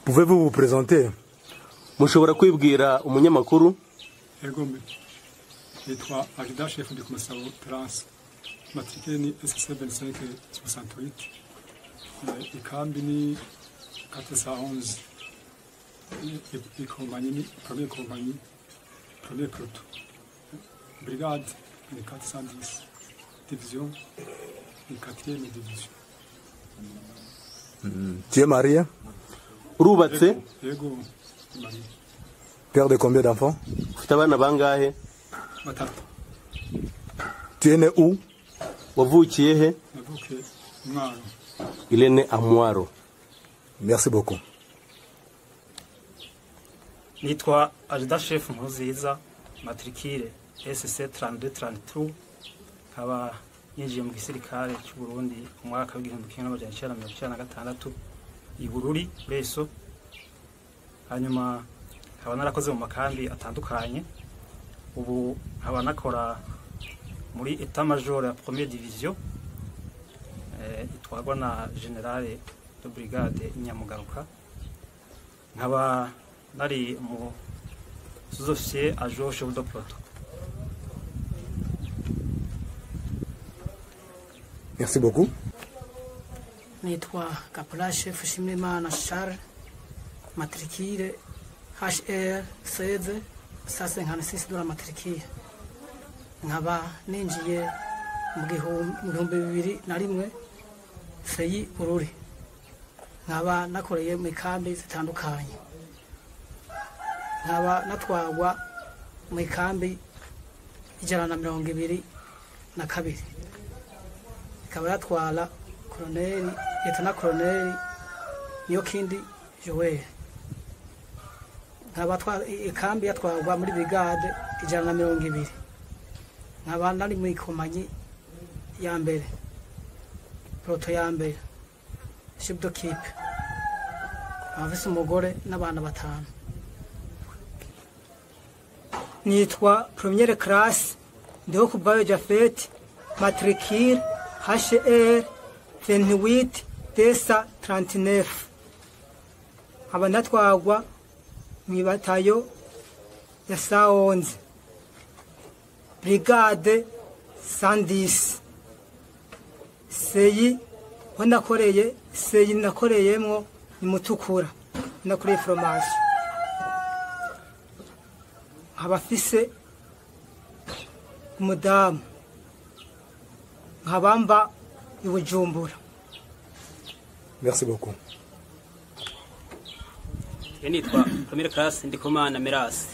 Pouvez-vous vous présenter? Mushobora kwibwira umunyamakuru? Yego mbe. Nitwa Adjudant Chef de Commissariat Trans. Matricule ni SC 2568. Ikambi ni 411. Ikompanyi ni première compagnie, premier proto. Brigade ni 410. Division ni 4e division. Tu es marié? Urubatse? Yego marié. Père de combien d'enfants? Ufite abana bangahe? Batatu. Tu es né où? Wavukiye he? Navukiye Mwaro. Il est né à Mwaro. Merci beaucoup. Nitwa Adjudant Chef Nkuziza, matricule SC 3232, nkaba yinjiye mu gisirikare cy'u Burundi mu mwaka wa 1996 i Bururi Reso. Hanyuma nkaba narakoze mu makambi atandukanye. Ubu nkaba nakora muri état major ya première division itwagwa na general de brigade Nyamugaruka. Nkaba nari mu sous-officier adjoint chef de peloton. Merci beaucoup. Nitwa Caporal Chef Shimimana Charles, matricule HR 16 156 de la matricule. Nkaba ninjiye mu 2001 Feyi Bururi. Nkaba nakoreye mu kambi zitandukanye. Nkaba natwagwa mu kambi 122. Ikaba yatwala Colonel Lieutenant Colonel Niyokindi Joel. Nkaba ikambi yatwagwa muri brigade 120. Nkaba nari mu ikomanyi ya mbere, proto ya mbere, chef de keep. Avise umugore n'abana batanu. Nitwa première classe Ndeho Kubayo Jafet, matricule HR 28 39. Aba natwagwa mu batayo ya Saonze, brigade 110. Seyi wanakoreye, seyi nakoreyemwo ni Mutukura, nakoreye fromage. Abafise umudamu nkabamba ibujumbura. Merci beaucoup. Nitwa première classe Ndikumana Mirasi,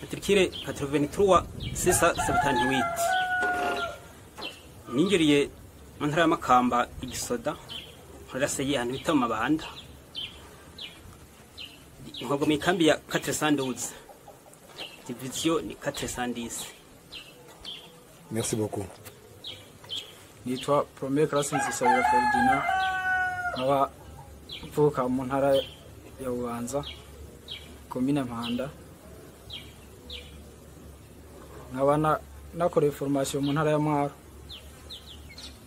matricule 83 678. Ninjiriye mu ntara y'Amakamba igisoda, nkoraseye ahantu bita mu Mabanda. Nkogo mu kambi ya 412. Division ni 410. Merci beaucoup. Nitwa première classe Nzisabira Ferdinand, nkaba mvuka mu ntara ya Bubanza, commune Mpanda. Nkaba nakoreye formation mu ntara ya Mwaro.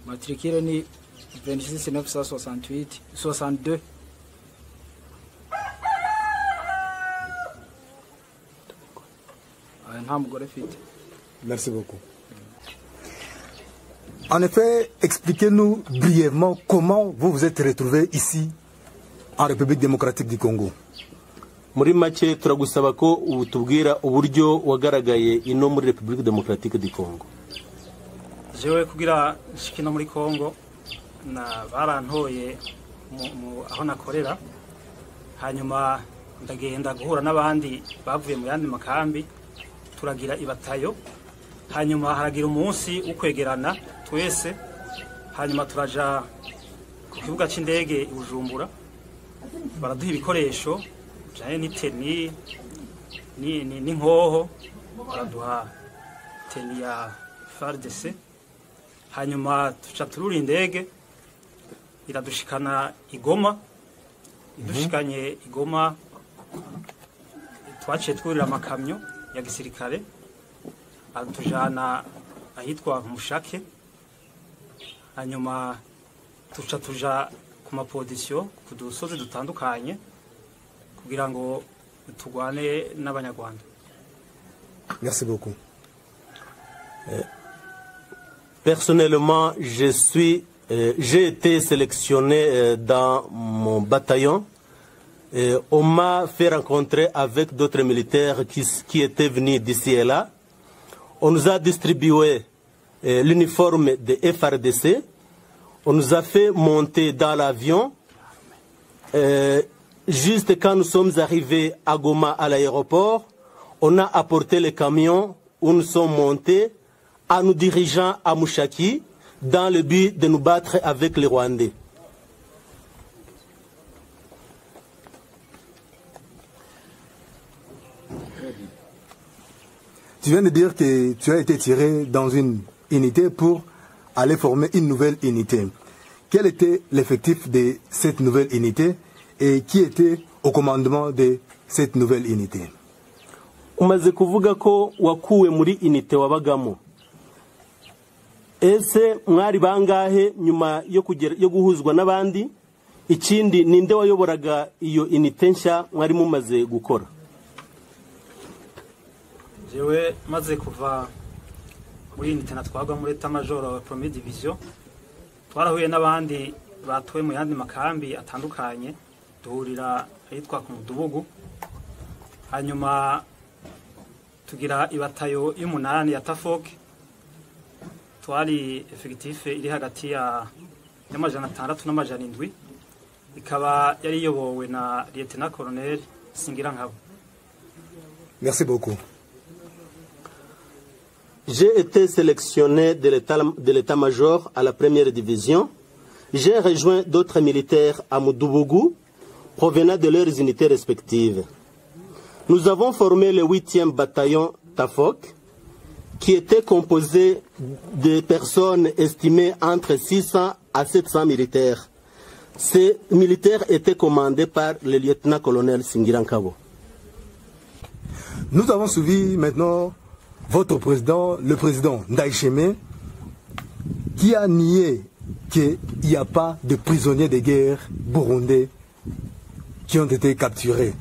Matricule ni 26968 62. Merci beaucoup. En effet, expliquez-nous brièvement comment vous vous êtes retrouvé ici en République démocratique du Congo. Muri make turagusaba ko ubutubwira uburyo wagaragaye ino muri République démocratique du Congo. Jewe kugira shikino muri Congo na barantoye aho nakorera, hanyuma ndagenda guhura n'abandi bavuye mu yandi makambi, turagira ibatayo, hanyuma haragira umunsi ukwegerana twese, hanyuma turaja ku kibuga c'indege i Bujumbura, baraduha ibikoresho jaye n'iteni n'inkoho, baraduha teni ya FARDC, hanyuma tuca turura indege iradushikana Igoma. Idushikanye Igoma twaciye twurira amakamyo ya gisirikare atujana ahitwa Mushake, hanyuma tuca tuja ku mapodisiyo ku dusozi dutandukanye kugira ngo turwane n'abanyarwanda. Merci beaucoup. Personnellement, j'ai été sélectionné dans mon bataillon. On m'a fait rencontrer avec d'autres militaires qui étaient venus d'ici et là. On nous a distribué l'uniforme de FRDC. On nous a fait monter dans l'avion. Juste quand nous sommes arrivés à Goma, à l'aéroport, on a apporté le camion où nous sommes montés en nous dirigeant à Mushaki dans le but de nous battre avec les Rwandais. Tu viens de dire que tu as été tiré dans une unité pour aller former une nouvelle unité. Quel était l'effectif de cette nouvelle unité et qui était au commandement de cette nouvelle unité? Umaze kuvuga ko wakuwe muri unité wabagamo. Ese mwari bangahe nyuma yo guhuzwa n'abandi? Ikindi ninde wayoboraga iyo unité nshya mwari mumaze gukora? Jewe maze kuva muri unité natwagwa muri État Major Premier Division, twarahuye n'abandi batuwe mu yandi makambi atandukanye, duhurira ahitwa ku Mudubugu. Hanyuma tugira ibatayo y'umunani ya Tafok, twari effectif iri hagati ya y'amajana 6 n'amajana 7, ikaba yari yobowe na Lieutenant Colonel Singirankabo. Merci beaucoup. J'ai été sélectionné de l'état-major à la première division. J'ai rejoint d'autres militaires à Mudubugu, provenant de leurs unités respectives. Nous avons formé le 8e bataillon Tafok, qui était composé de personnes estimées entre 600 à 700 militaires. Ces militaires étaient commandés par le lieutenant-colonel Singirankabo. Nous avons suivi maintenant votre président, le président Ndayishimiye, qui a nié qu'il n'y a pas de prisonniers de guerre burundais qui ont été capturés.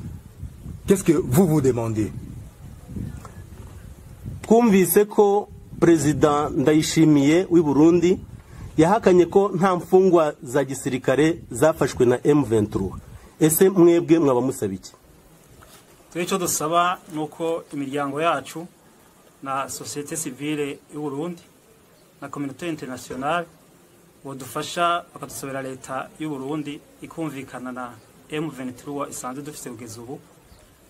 Qu'est-ce que vous vous demandez? Kumvise ko President Ndayishimiye w'i Burundi yahakanye ko nta mfungwa za gisirikare zafashwe na M23. Ese mwebwe mwabamusaba iki? Icyo dusaba nuko imiryango yacu na société civile y'u Burundi na communauté internationale bodufasha bakadusobera leta y'u Burundi ikumvikana na M23 isanzwe dufite kugeza ubu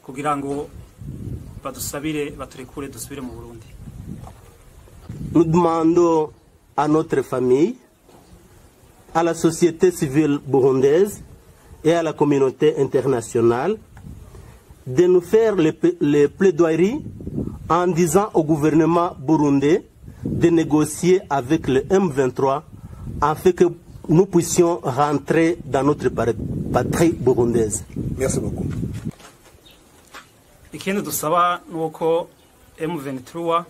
kugira ngo badusabire baturekure dusubire mu Burundi. Nous demandons à notre famille, à la société civile burundaise et à la communauté internationale de nous faire les plaidoiries en disant au gouvernement burundais de négocier avec le M23 afin que nous puissions rentrer dans notre patrie burundaise. Merci beaucoup. Ikindi dusaba nuko M23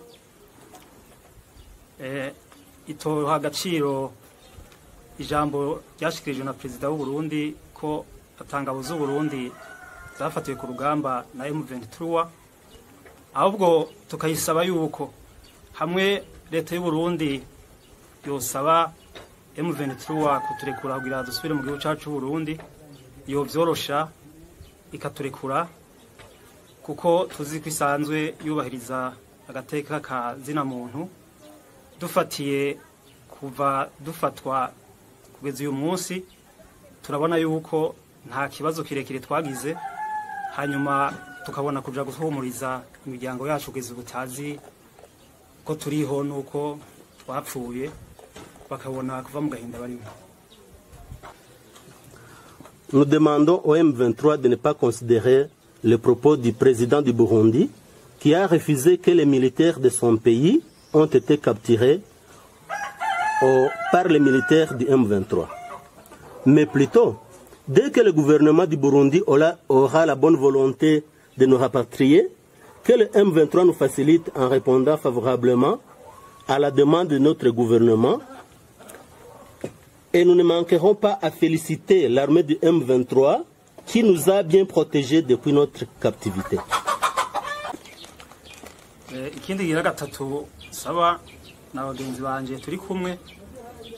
itoha agaciro ijambo ryashikirijwe na perezida w'u Burundi ko atangabo z'u Burundi zafatiwe ku rugamba na M23, ahubwo tukayisaba yuko hamwe leta y'u Burundi yosaba M23 kuturekura kugira dusubire mu gihugu cyacu cy'u Burundi, yo byorosha ikaturekura kuko tuzi ko isanzwe yubahiriza agateka ka zina muntu. Dufatiye kuva dufatwa kugeza uyu munsi turabona yuko nta kibazo kirekire twagize, hanyuma tukabona kuja guhumuriza imiryango yacu kugeza ubutazi ko turiho nuko twapfuye bakabona kuva mu gahinda barimo. Nous demandons au M23 de ne pas considérer les propos du président du Burundi qui a refusé que les militaires de son pays ont été capturés par les militaires du M23. Mais plutôt, dès que le gouvernement du Burundi aura la bonne volonté de nous rapatrier, que le M23 nous facilite en répondant favorablement à la demande de notre gouvernement Et nous ne manquerons pas à féliciter l'armée du M23 qui nous a bien protégés depuis notre captivité. Ikindi gira gatatu saba n'abagenzi banje turi kumwe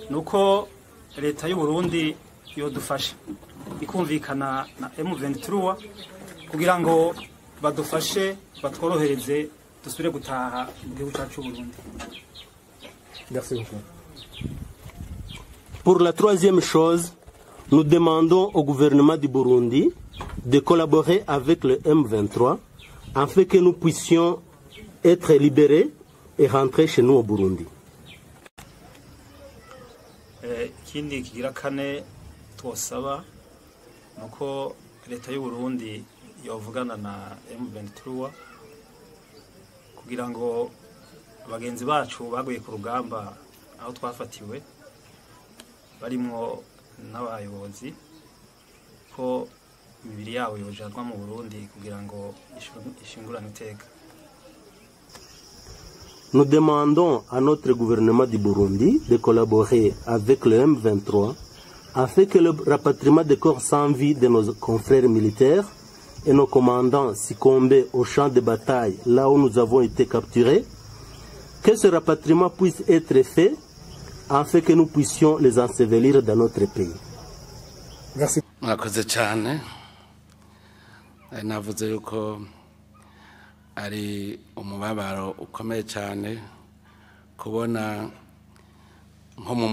nuko leta y'u Burundi yodufasha ikumvikana na M23 kugira ngo badufashe batworohereze dusubire gutaha mu gihugu cyacu Burundi. Merci beaucoup. Pour la troisième chose, nous demandons au gouvernement du Burundi de collaborer avec le M23 afin que nous puissions être libérés et rentrer chez nous au Burundi. Ikindi kigira kane twosaba nuko leta y'u Burundi yovugana na M23 kugira ngo abagenzi bacu baguye ku rugamba aho twafatiwe barimo n'abayobozi ko imibiri yabo yojanwa mu Burundi kugira ngo ishingurane iteka. Nous demandons à notre gouvernement du Burundi de collaborer avec le M23 afin que le rapatriement des corps sans vie de nos confrères militaires et nos commandants succombés au champ de bataille là où nous avons été capturés, que ce rapatriement puisse être fait afin que nous puissions les ensevelir dans notre pays. Merci. Mwakoze cyane. Navuze yuko ari umubabaro ukomeye cyane kubona nko mu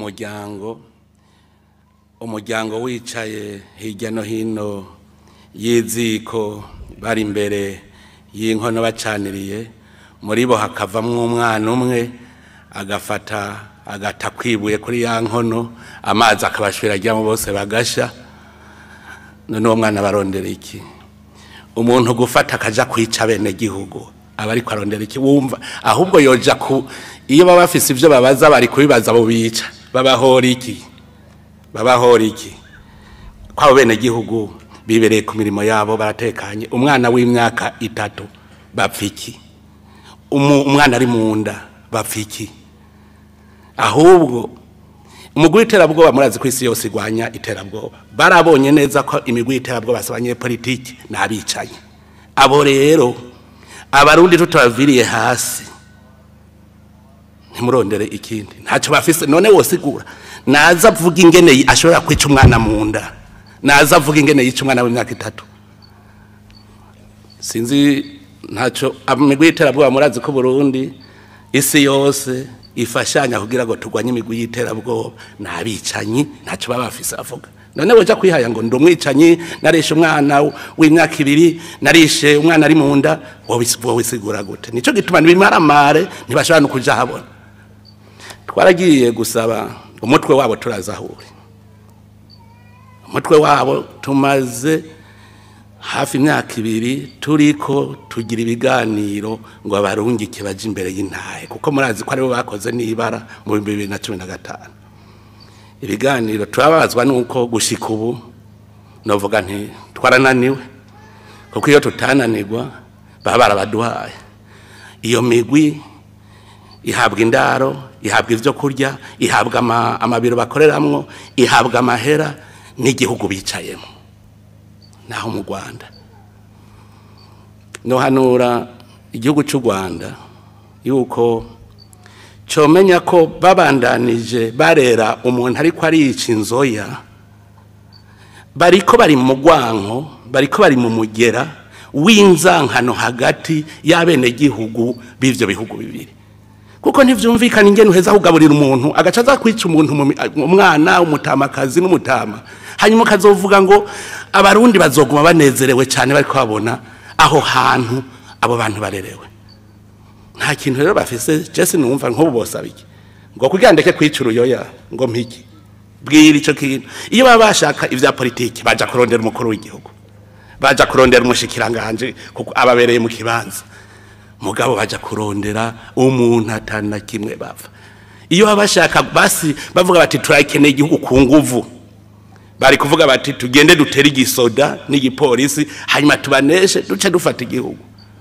umuryango wicaye hirya no hino y'iziko bari imbere y'inkono bacaniriye muri bo hakavamwo umwana umwe agata kwibuye kuri ya nkono amazi akabashwira ajyamo bose bagasha none uwo mwana barondera iki? Umuntu gufata akaja kwica bene gihugu aba ariko arondera iki? Wumva ahubwo yoja ku iyo baba bafise ivyo babaza bari kubibaza abo bica babahora iki kwabo bene gihugu bibereye ku mirimo yabo baratekanye. Umwana w'imyaka 3 bapfiki, umwana ari munda bapfiki. Ahubwo umugwi iterabwoba murazi ko isi yose igwanya iterabwoba barabonye neza ko imigwi iterabwoba asabanye politiki nabicanye. Abo rero abarundi tutaviriye hasi ntimurondere ikindi ntacyo bafise. None wosigura naza avuga ingene ashobora kwica umwana munda, naza avuga ingene yica umwana w'imyaka 3. Sinzi ntacyo imigwi iterabwoba murazi ko Burundi isi yose ifashanya kugira ngo tugwanye imigwi y'iterabwoba nabicanyi ntacyo baba bafise avuga. None woja kwihaya ngo ndumwicanyi narishe umwana w'imyaka 2 narishe umwana ari munda wowisigura gute? Nico gituma nibimaramare ntibashobora no kuja habona. Twaragiye gusaba umutwe wabo turazahura. Umutwe wabo tumaze hafi imyaka 2 turiko tugira ibiganiro ngo abarungike baje imbere y'intahe kuko murazi ko aribo bakoze nibara mu 2015. Ibiganiro twabazwa nuko gushika ubu novuga nti twarananiwe kuko iyo tutananirwa baba barabaduhaye. Iyo migwi ihabwa indaro, ihabwa ivyo kurya, ihabwa amabiro bakoreramwo, ihabwa amahera n'igihugu bicayemo. Naho mu Rwanda no hanura igihugu cy'u Rwanda yuko comenya ko babandanije barera umuntu ariko arica inzoya bariko bari mu gwanko, bariko bari mu mugera w'inzankano hagati y'abene gihugu b'ivyo bihugu bibiri. Kuko ntivyumvikana ingene uheza kugaburira umuntu agacaza kwica umuntu umwana umutamakazi n'umutama hanyuma kazovuga ngo abarundi bazoguma banezerewe cyane bari kwabona aho hantu abo bantu barerewe. Nta kintu rero bafise Jesse numva nko bosaba iki ngo kugandeke kwica uruyoya ngo mpiki bwira ico kintu. Iyo baba bashaka ivya politiki baja kurondera umukuru w'igihugu, baja kurondera umushikiranganje kuko ababereye mu kibanza, mugabo baja kurondera umuntu atana kimwe bava. Iyo abashaka basi bavuga bati turakeneye igihugu ku nguvu, bari kuvuga bati tugende dutera igisoda n'igipolisi hanyuma tubaneshe duce dufata igihugu.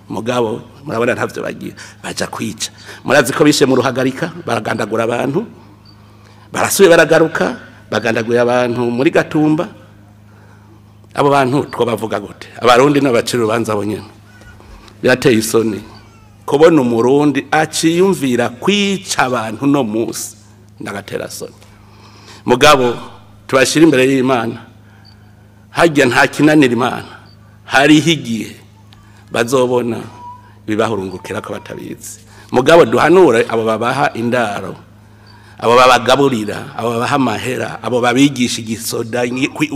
Mugabo murabona ntavyo bagiye baja kwica. Murazi ko bishe mu Ruhagarika baragandagura abantu, barasuye baragaruka bagandaguye abantu muri Gatumba. Abo bantu twabavuga gute? Abarundi n'abaciro urubanza abo nyene birateye isoni kubona umurundi aciyumvira kwica abantu no musi, ndagatera soni. Mugabo tubashira imbere y'Imana, hajya nta kinanira Imana, hari higiye bazobona bibahurungukira ko batabizi. Mugabo duhanure abo babaha indaro, abo babagaburira, abo babaha amahera, abo babigisha igisoda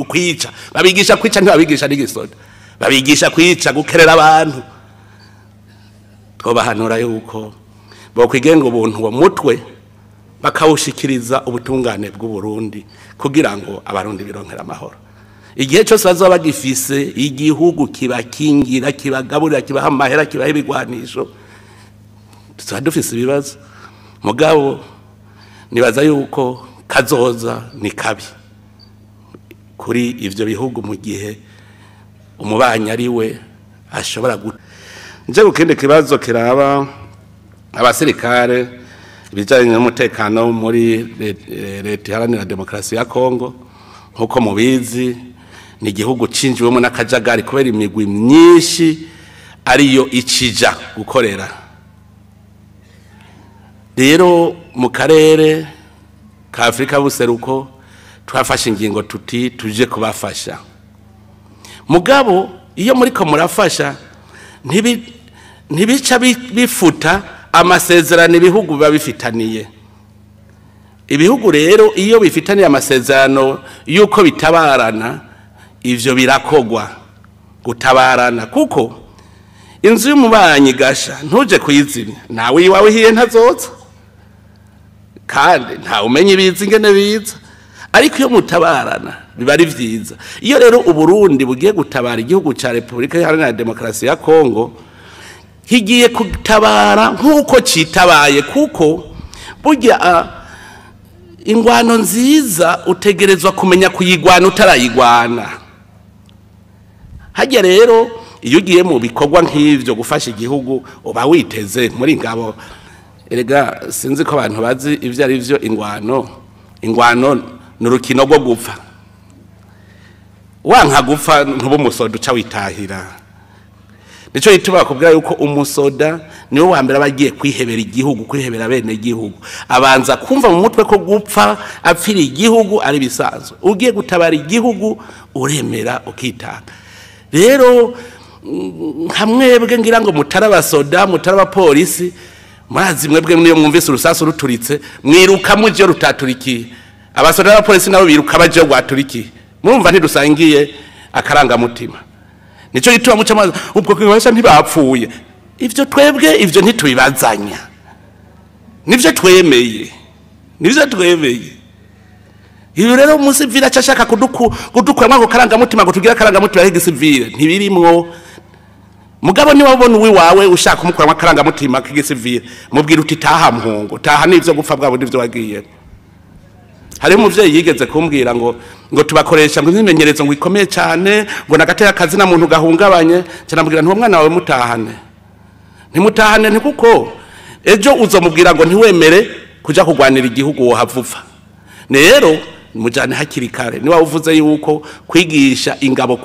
kwica, babigisha kwica ntibabigisha n'igisoda, babigisha kwica gukerera abantu. Twobahanura yuko bokwigenga ubuntu wa mutwe bakawushikiriza ubutungane bw'u Burundi kugira ngo abarundi bironkera amahoro. Igihe cyose bazoba bagifise igihugu kibakingira, kibagaburira, kibaha amahera, kibaha ibigwanisho, tuba dufise ibibazo. Mugabo nibaza yuko kazoza ni kabi kuri ivyo bihugu mu gihe umubanyi ari we ashobora nje gukende kibazo kiraba abasirikare bijanye n'umutekano muri leta iharanira demokarasi ya Kongo. Nkuko mubizi ni igihugu cinjiwemo n'akajagari kubera imigwi myinshi ariyo icija gukorera. Rero mu karere ka Afrika buseruko twafashe ingingo tuti tuje kubafasha. Mugabo iyo muri ko murafasha ntibica bifuta amasezerano ibihugu biba bifitaniye. Ibihugu rero iyo bifitaniye amasezerano yuko bitabarana, ivyo birakogwa gutabarana, kuko inzu y'umubanyi gasha ntuje kuyizimya, nawe iwawe hiye ntazoza kandi nta umenye ibizi ingene biza. Ariko iyo mutabarana biba ari vyiza. Iyo rero Uburundi bugiye gutabara igihugu ca Republika Iharanira Demokarasi ya Kongo, higiye kutabara nkuko citabaye, kuko burya ingwano nziza utegerezwa kumenya kuyigwana utarayigwana. Hajya rero iyo ugiye mu bikorwa nk'ivyo gufasha igihugu uba witeze muri ngabo. Erega sinzi ko abantu bazi ivyo ari vyo ingwano n'urukino rwo gupfa. Wanka gupfa ntubo musoda uca witahira. Nico yituma bakubwira yuko umusoda niwe wa mbere abagiye kwihebera igihugu, kwihebera bene igihugu. Abanza kumva mu mutwe ko gupfa apfira igihugu ari bisanzwe. Ugiye gutabara igihugu uremera ukitanga. Rero hamwebwe ngira ngo mutarabasoda, mutarabapolisi, murazi mwebwe niyo mwumvise urusasu ruturitse mwiruka muje rutaturikiye. Abasoda n'abapolisi nabo biruka baje gwaturikiye. Murumva ntidusangiye akaranga mutima. Nico gituma muca maze ubwo kwibasha ntibapfuye. Ivyo twebwe ivyo ntitubibazanya. Nivyo twemeye. Iyo rero umusivile acashaka kudukwamwa ko karanga mutima gutugira karanga mutima y'igisivile ntibirimwo. Mugabo ni wabona uwi wawe ushaka kumukwamwa karanga mutima k'igisivile mubwira uti taha mpungu, taha nivyo gupfa bwabo ndivyo wagiye. Hari umuvyeyi yigeze kumbwira ngo tubakoresha ngo imenyerezo ngo ikomeye cyane ngo nagatera akazi na muntu gahungabanye cyane ntuwo mwana wawe mutahane. Ntimutahane ni kuko ejo uzomubwira ngo ntiwemere kuja kugwanira igihugu wo havuva. Rero mujane hakiri kare niba uvuze yuko kwigisha ingabo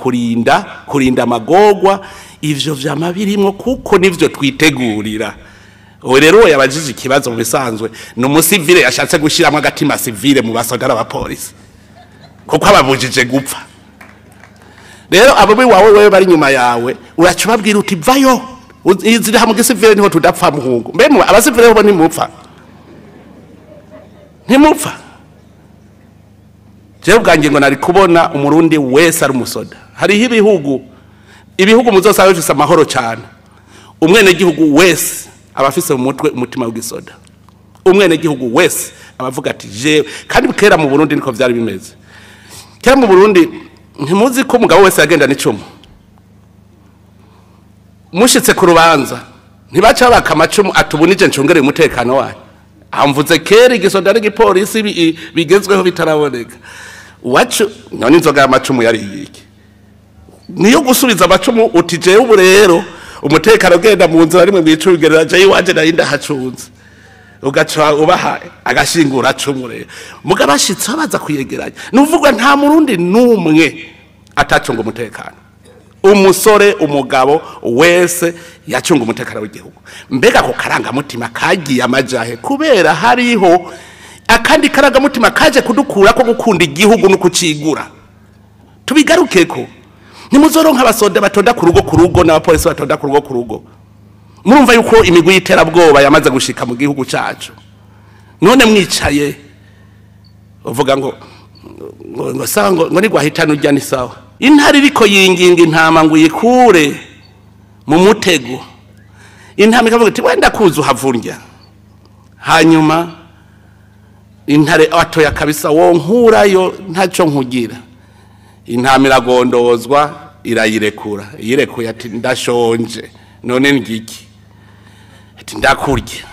kurinda amagogwa ivyo vyama birimwo kuko nivyo twitegurira. Rero yabajije ikibazo bisanzwe n'umusivile yashatse gushiramo agatima civile mu basodara abapolisi kuko ababujije gupfa. Rero abo wawe wewe bari nyuma yawe uracubabwira uti vayo izira hamwe gisivile niho tudapfa muhungu. Mbe abasivile bo nimupfa je ubwange ngo nari kubona umurundi wese ari umusoda. Hari ibihugu muzosabe bifise amahoro cyane, umwene gihugu wese abafise mu mutwe umutima w'igisoda. Umwene gihugu wese abavuga ati je, kandi kera mu Burundi niko vyari bimeze. Kera mu Burundi ntimuzi ko umugabo wese yagenda n'icumu. Mushitse ku rubanza ntibaca baka amacumu atubunije ncungere umutekano wayo. Amvuze kera igisoda n'igipolisi bigezweho bitaraboneka. Wacu none inzoga y'amacumu yari yiki. Niyo gusubiza amacumu uti je ubu rero umutekano genda mu nzira rimwe mwicurugera je iwanje narinda hacunze. ugaca ubaha agashingura cumure mugabo ashitse baza kuyegeranya nuvuga nta murundi numwe atacunga umutekano umusore umugabo wese yacunga umutekano w'igihugu mbega ko karanga mutima kagiye amajahe kubera hariho akandi karanga mutima kaje kudukura ko gukunda igihugu no kucigura tubigarukeko nimuzoronka abasoda batonda ku rugo n'abapolisi batonda ku rugo murumva yuko imigwi y'iterabwoba yamaze gushika mu gihugu cyacu none mwicaye uvuga ngo sawa ngo nigwahitana ujya ni sawa intare iriko yinginga intama ngo yikure mu mutego intama ikavuga iti wenda kuza uhavurya hanyuma intare atoya kabisa wo nkurayo ntaco nkugira intama iragondozwa irayirekura irekuye ati ndashonje none ngiki ati ndakurya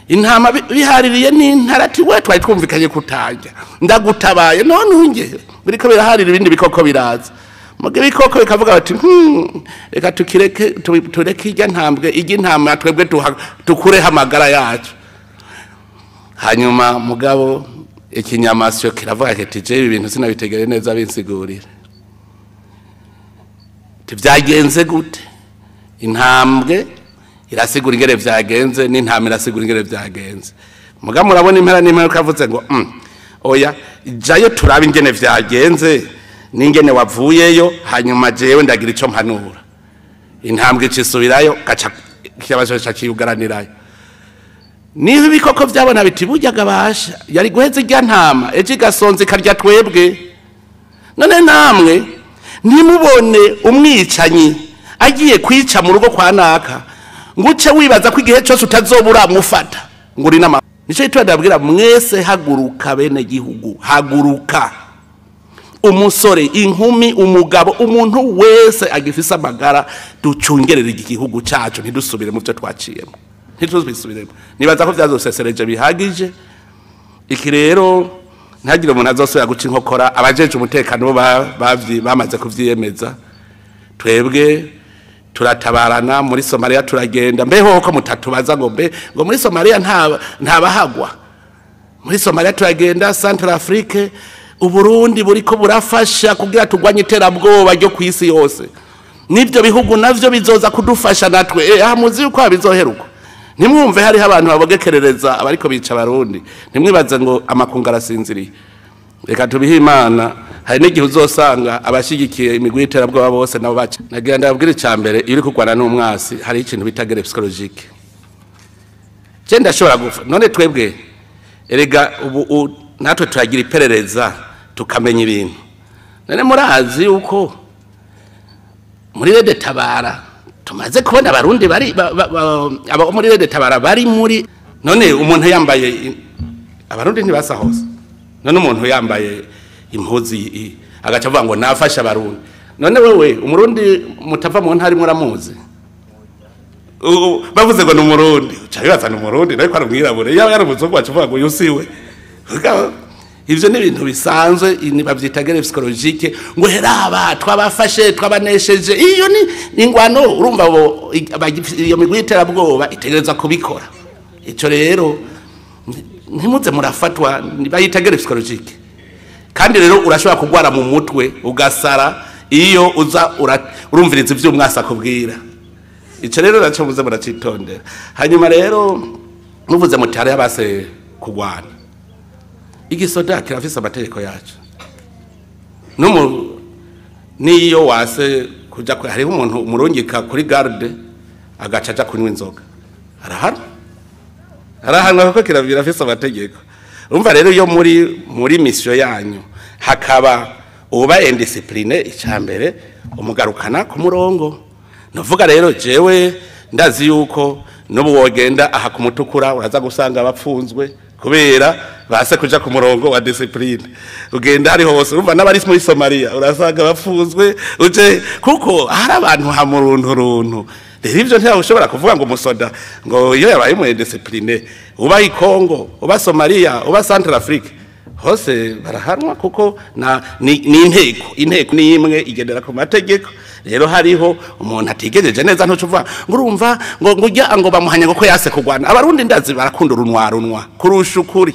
intama bihaririye n'intara ati we twari twumvikanye kutanja ndagutabaye none unge biriko biraharira ibindi bikoko biraza muge bikoko bikavuga bati reka tukireke tureke ijya ntambwe ijya intama twebwe tukure hamagara yacu hanyuma mugabo ikinyamasyo kiravuga kiti je ibi bintu sinabitegere neza binsigurira tivyagenze gute intambwe irasigura ingere vyagenze n'intama irasigura ingere vyagenze mugabo murabona impera n'impera kavuze ngo oya jayo turaba ingene vyagenze n'ingene wavuyeyo hanyuma jewe ndagira ico mpanura intambwe cisubirayo gaca kibazo cyakiyugaranirayo niba ibikoko byabona biti buryaga basha yari guheza ijya ntama eje gasonze karya twebwe none namwe nimubone umwicanyi agiye kwica mu rugo kwa naka nguce wibaza ko igihe cyose utazobura mufata nguri nama nico itwadabwira mwese haguruka bene gihugu haguruka umusore inkumi umugabo umuntu wese agifisa amagara ducungerera igihugu cyacu ntidusubire mu byo twaciyemo ntituzwisubiremo nibaza ko byazosesereje bihagije iki rero ntagire umuntu azosubira guca inkokora abajeje umutekano bamaze kuvyiyemeza twebwe turatabarana muri Somalia turagenda mbeho ko mutatubaza ngo muri Somalia ntabahagwa muri Somalia turagenda Central Afrique uburundi buriko burafasha kugira tugwanye iterabwoba ryo kwisi yose nibyo bihugu navyo bizoza kudufasha natwe hamuzi uko bizoheruka nimwumve hari abantu babogekerereza abariko bica abarundi nimwibaze ngo amakungu arasinziriye reka tubihe Imana hari n'igihe uzosanga abashigikiye imigwi y'iterabwoba bose nabo baca nagira ndabwira icambere iri kugwana n'umwasi hari ikintu bita guerre psychologique je ndashobora gufa none twebwe erega ubu natwe turagira iperereza tukamenya ibintu none murazi uko muri Rede Tabara tumaze kubona abarundi bari aba muri Rede Tabara bari muri none umuntu yambaye abarundi ntibasa hose none umuntu yambaye impuzi agaca avuga ngo nafasha abarundi none wewe umurundi mutava mu ntari muramuzi bavuze ngo n'umurundi ucabibaza n'umurundi ariko ari umwirabure yaba yarumuzungu wacu uvuga ngo yusiwe ivyo ni ibintu bisanzwe bavyita guerre psychologique ngo heraba twabafashe twabanesheje iyo ni ingwano urumva bo iyo migwi y'iterabwoba itegereza kubikora ico rero ntimuze murafatwa bayita guerre psychologique kandi rero urashobora kugwara mu mutwe ugasara iyo uza urumviriza ivyo umwasa kubwira ico rero naco muze muracitondera hanyuma rero muvuze mutare yabase kugwana igisoda kirafise amategeko yacu niyo wase kuja hariho umuntu umurungika kuri garde agacaja kunywa inzoga arahanwa kuko kirafise amategeko urumva rero iyo muri mission yanyu hakaba uba indiscipline icambere umugarukana ku murongo novuga rero jewe ndazi yuko nubu wogenda aha kumutukura uraza gusanga abapfunzwe kubera base kuja ku murongo wa discipline ugenda hari hose urumva n'abari muri Somalia urasanga bapfunzwe uje kuko hari abantu hamuruntu rero ivyo ntiya ushobora kuvuga ngo musoda ngo iyo yabaye mu discipline uba i Congo uba Somalia uba Central Afrique hose barahanwa kuko ni inteko ni imwe igendera ku mategeko rero hariho umuntu atigejeje neza ntucuva ngo urumva ngo ujya ngo bamuhanye ngo ko yase kugwana abarundi ndazi barakunda runwa kurusha ukuri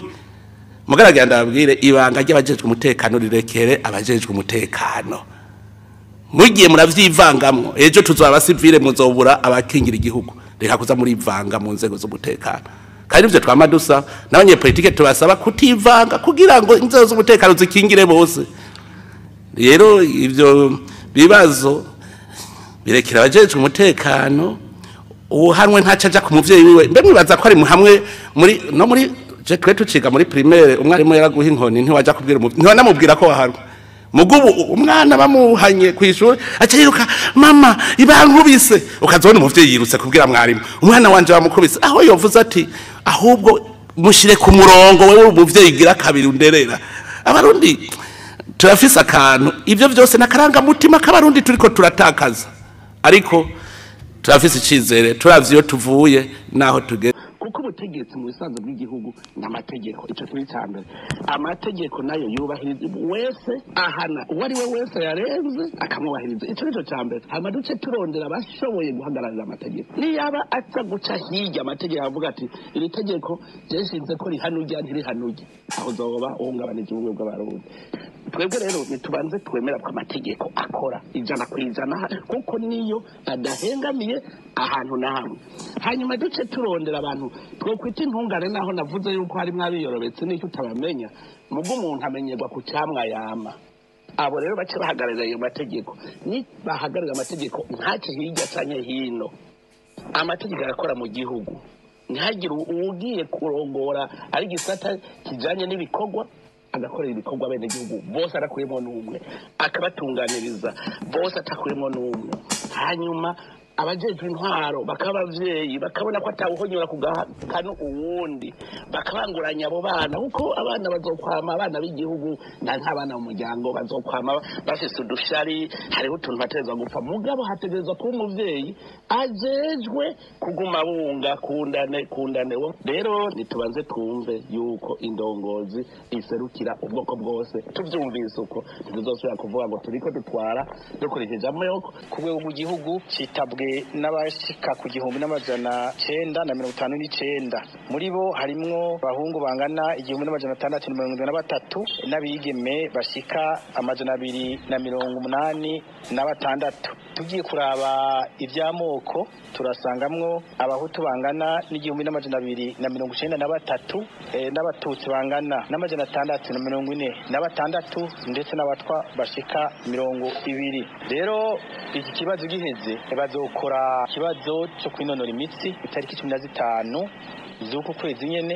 mugaragira ndababwire ibanga ry'abajejwe umutekano rirekere abajejwe umutekano mugiye muravyivangamwo ejo tuzaba basivile muzobura abakingira igihugu reka kuza muri ivanga mu nzego z'umutekano kandi ivyo twamadusa n'abanyepolitike tubasaba kutivanga kugira ngo inzego z'umutekano zikingire bose rero ivyo bibazo birekera abajejwe umutekano uhanwe ntacaja ku muvyeyi wiwe mbe mwibaza ko ari hamwe muri je twe tuciga muri primaire umwarimu yaraguha inkoni ntiwaja kubwira ntiwanamubwira ko waharwa mugubu umwana bamuhanye kwishuri aciruka mama ibankubise ukazona umuvyeyi yirutse kubwira mwarimu umwana wanje bamukubise aho yovuze ati ahubwo mushire ku murongo wewe umuvyeyi gira kabiri underera abarundi turafise akantu ivyo byose nakaranga mutima k'abarundi turiko turatakaza ariko turafise icizere turavyo tuvuye naho tugeze kuko ubutegetsi mu bisanzwe bw'igihugu n'amategeko ico turi cyambere amategeko nayo yubahiriza wese ahana uwo ari we wese yarenze akamubahiriza ico nico cyambere amaduce turondera bashoboye guhagararira amategeko niyaba aca guca hirya amategeko avuga ati iri tegeko ryashinze ko rihanurya ntirihanurye aho zoba uhungabanije ubumwe bw'abarundi twebwe rero nitubanze twemera ko amategeko akora ijana ku ijana kuko niyo adahengamiye ahantu na hamwe hanyuma duce turondera abantu twokwita intungane naho navuze yuko harimo abiyorobetse n'icyo utabamenya mugo umuntu amenyerwa ku cyamwa yama abo rero bace bahagararira ayo mategeko ni bahagararira amategeko ntace hirya canke hino amategeko arakora mu gihugu ntihagire ugiye kurongora ari gisata kijanye n'ibikorwa agakorera ibikorwa bene gihugu bose arakuyemo n'umwe akabatunganiriza bose atakuyemo n'umwe hanyuma abajejwe intwaro bakabavyeyi bakabona ko atawuhonyora kugahakano uwundi bakabanguranya abo bana kuko abana bazokwama abana b'igihugu nk'abana mu muryango bazokwama bafise udushari hariho utuntu bategerezwa gupfa mugabo hategerezwa kuba umuvyeyi ajejwe kuguma bunga kundane wo rero nitubanze twumve yuko indongozi iserukira ubwoko bwose tuvyumvise uko ntituzosubira kuvuga ngo turiko dutwara dukoresheje amaboko kubwe mu gihugu citabwe n'abashika ku 1959 muri bo harimwo bahungu bangana 1673 n'abigeme bashika 286 tugiye kuraba ibyamoko turasangamwo abahutu bangana n'1293 n'abatutsi bangana n'646 ndetse n'abatwa bashika 200 rero iki kibazo giheze bazokora kibazo cyo kwinonora imitsi itariki 15 z'uku kwezi nyene